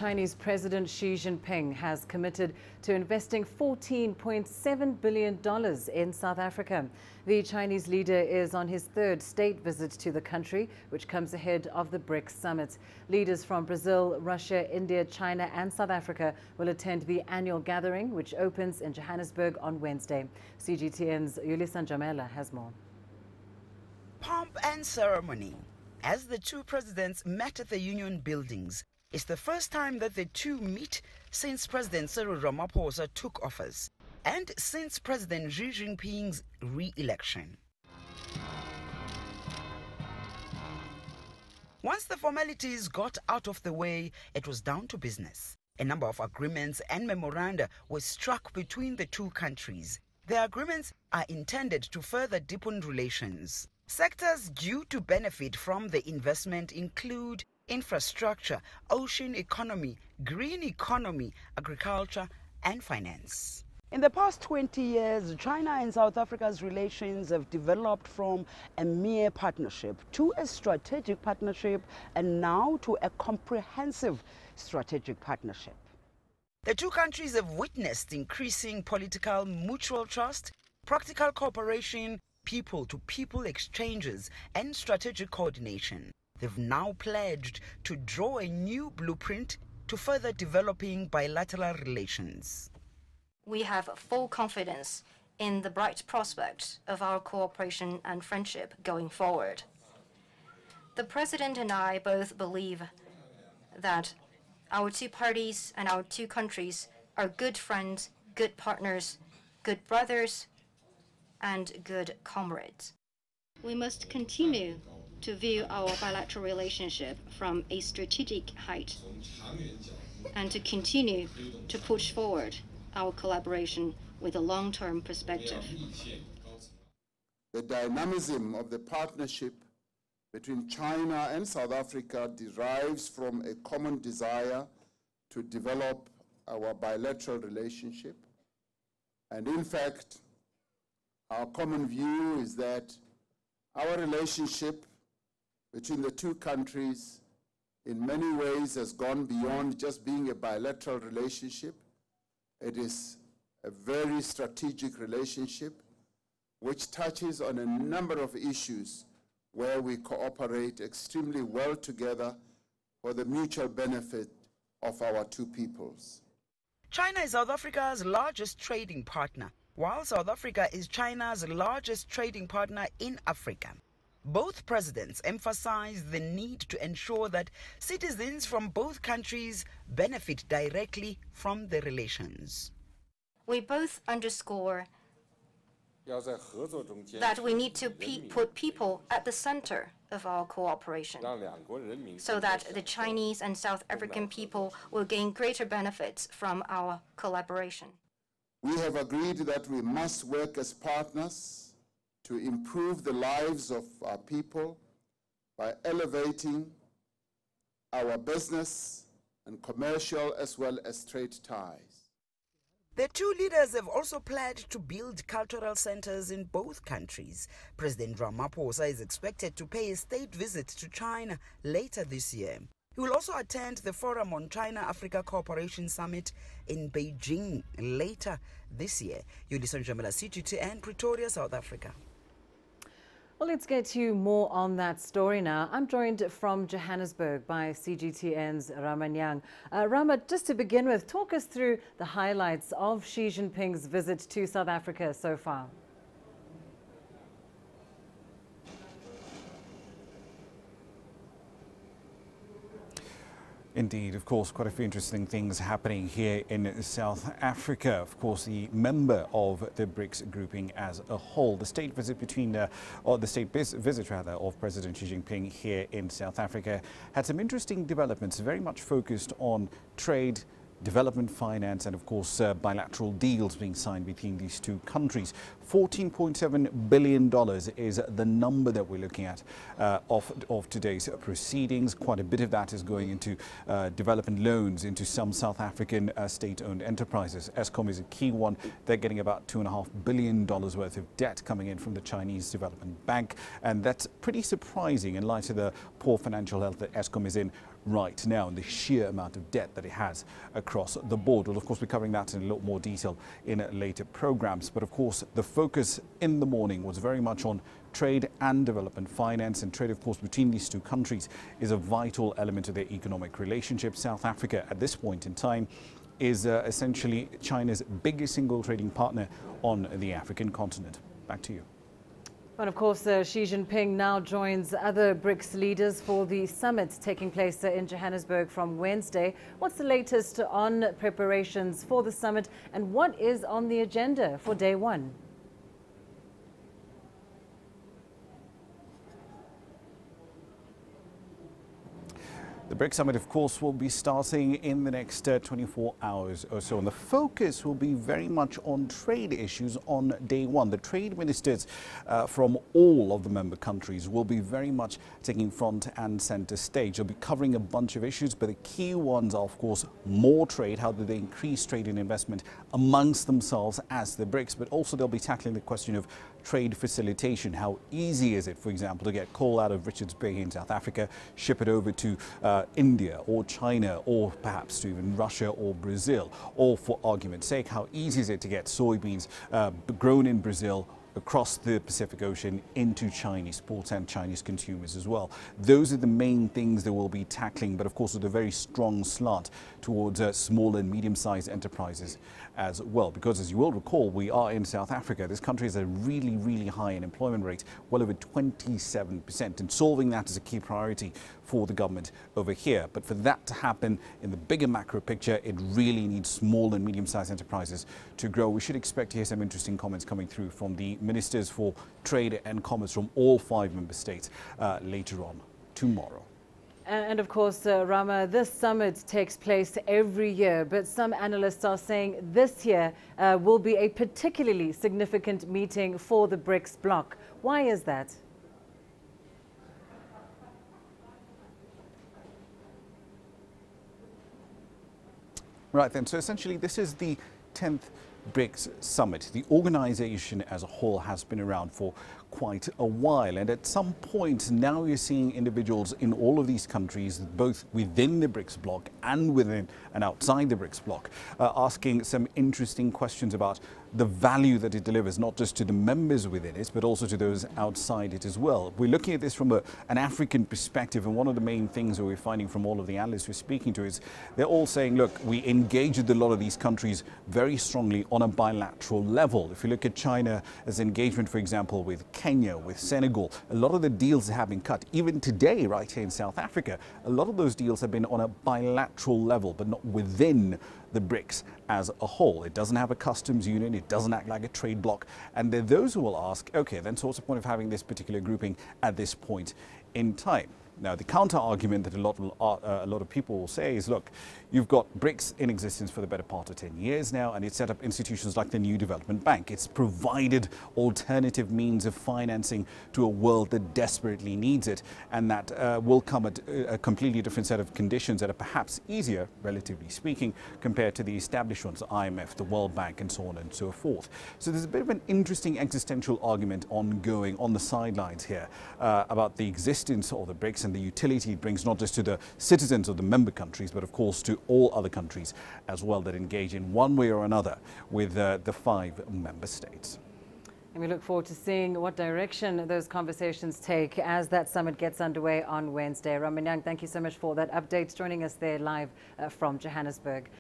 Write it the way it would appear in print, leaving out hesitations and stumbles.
Chinese President Xi Jinping has committed to investing $14.7 billion in South Africa. The Chinese leader is on his third state visit to the country, which comes ahead of the BRICS Summit. Leaders from Brazil, Russia, India, China and South Africa will attend the annual gathering, which opens in Johannesburg on Wednesday. CGTN's Yolisa and Njamela has more. Pomp and ceremony. As the two presidents met at the Union buildings, it's the first time that the two meet since President Cyril Ramaphosa took office and since President Xi Jinping's re-election. Once the formalities got out of the way, it was down to business. A number of agreements and memoranda were struck between the two countries. The agreements are intended to further deepen relations. Sectors due to benefit from the investment include infrastructure, ocean economy, green economy, agriculture, and finance. In the past 20 years, China and South Africa's relations have developed from a mere partnership to a strategic partnership and now to a comprehensive strategic partnership. The two countries have witnessed increasing political mutual trust, practical cooperation, people-to-people exchanges, and strategic coordination. They've now pledged to draw a new blueprint to further developing bilateral relations. We have full confidence in the bright prospect of our cooperation and friendship going forward. The President and I both believe that our two parties and our two countries are good friends, good partners, good brothers, and good comrades. We must continue to view our bilateral relationship from a strategic height and to continue to push forward our collaboration with a long-term perspective. The dynamism of the partnership between China and South Africa derives from a common desire to develop our bilateral relationship. And in fact, our common view is that our relationship between the two countries in many ways has gone beyond just being a bilateral relationship. It is a very strategic relationship which touches on a number of issues where we cooperate extremely well together for the mutual benefit of our two peoples. China is South Africa's largest trading partner, while South Africa is China's largest trading partner in Africa. Both presidents emphasized the need to ensure that citizens from both countries benefit directly from the relations. We both underscore that we need to put people at the center of our cooperation so that the Chinese and South African people will gain greater benefits from our collaboration. We have agreed that we must work as partners to improve the lives of our people by elevating our business and commercial as well as trade ties. The two leaders have also pledged to build cultural centers in both countries. President Ramaphosa is expected to pay a state visit to China later this year. He will also attend the Forum on China-Africa Cooperation Summit in Beijing later this year. Yolisa and Njamela, CGTN, Pretoria, South Africa. Well, let's get you more on that story now. I'm joined from Johannesburg by CGTN's Rama. Rama, just to begin with, talk us through the highlights of Xi Jinping's visit to South Africa so far. Indeed, of course, quite a few interesting things happening here in South Africa. Of course, the member of the BRICS grouping as a whole. The state visit of President Xi Jinping here in South Africa had some interesting developments, very much focused on trade, development finance and, of course, bilateral deals being signed between these two countries. $14.7 billion is the number that we're looking at of today's proceedings. Quite a bit of that is going into development loans into some South African state-owned enterprises. Eskom is a key one. They're getting about $2.5 billion worth of debt coming in from the Chinese Development Bank. And that's pretty surprising in light of the poor financial health that Eskom is in right now and the sheer amount of debt that it has across the board. We'll, of course, be covering that in a lot more detail in later programs. But, of course, the focus in the morning was very much on trade and development finance, and trade, of course, between these two countries is a vital element of their economic relationship. South Africa, at this point in time, is essentially China's biggest single trading partner on the African continent. Back to you. And of course, Xi Jinping now joins other BRICS leaders for the summit taking place in Johannesburg from Wednesday. What's the latest on preparations for the summit, and what is on the agenda for day one? The BRICS Summit, of course, will be starting in the next 24 hours or so. And the focus will be very much on trade issues on day one. The trade ministers from all of the member countries will be very much taking front and center stage. They'll be covering a bunch of issues, but the key ones are, of course, more trade. How do they increase trade and investment amongst themselves as the BRICS? But also they'll be tackling the question of trade facilitation. How easy is it, for example, to get coal out of Richards Bay in South Africa, ship it over to India or China, or perhaps to even Russia or Brazil? Or, for argument's sake, how easy is it to get soybeans grown in Brazil across the Pacific Ocean into Chinese ports and Chinese consumers as well? Those are the main things that we'll be tackling, but of course with a very strong slant towards small and medium-sized enterprises as well. Because as you will recall, we are in South Africa. This country has a really, really high unemployment rate, well over 27%, and solving that is a key priority for the government over here. But for that to happen in the bigger macro picture, it really needs small and medium-sized enterprises to grow. We should expect to hear some interesting comments coming through from the ministers for trade and commerce from all 5 member states later on tomorrow. And of course, Rama, this summit takes place every year, but some analysts are saying this year will be a particularly significant meeting for the BRICS bloc. Why is that? Right then, so essentially this is the 10th BRICS Summit. The organization as a whole has been around for quite a while, and at some point now you're seeing individuals in all of these countries, both within the BRICS bloc and within and outside the BRICS bloc, asking some interesting questions about the value that it delivers, not just to the members within it, but also to those outside it as well. We're looking at this from an African perspective, and one of the main things that we're finding from all of the analysts we're speaking to is they're all saying, look, we engage with a lot of these countries very strongly on a bilateral level. If you look at China as engagement, for example, with Kenya, with Senegal, a lot of the deals have been cut. Even today, right here in South Africa, a lot of those deals have been on a bilateral level, but not within the BRICS as a whole. It doesn't have a customs union, it doesn't act like a trade bloc, and there are those who will ask, okay, then so what's the point of having this particular grouping at this point in time? Now, the counter-argument that a lot of people will say is, look, you've got BRICS in existence for the better part of 10 years now, and it's set up institutions like the New Development Bank. It's provided alternative means of financing to a world that desperately needs it, and that will come at a completely different set of conditions that are perhaps easier, relatively speaking, compared to the established ones, the IMF, the World Bank, and so on and so forth. So there's a bit of an interesting existential argument ongoing on the sidelines here about the existence of the BRICS and the utility it brings not just to the citizens of the member countries, but of course to all other countries as well that engage in one way or another with the 5 member states. And we look forward to seeing what direction those conversations take as that summit gets underway on Wednesday. Ramanyang, thank you so much for that update, joining us there live from Johannesburg.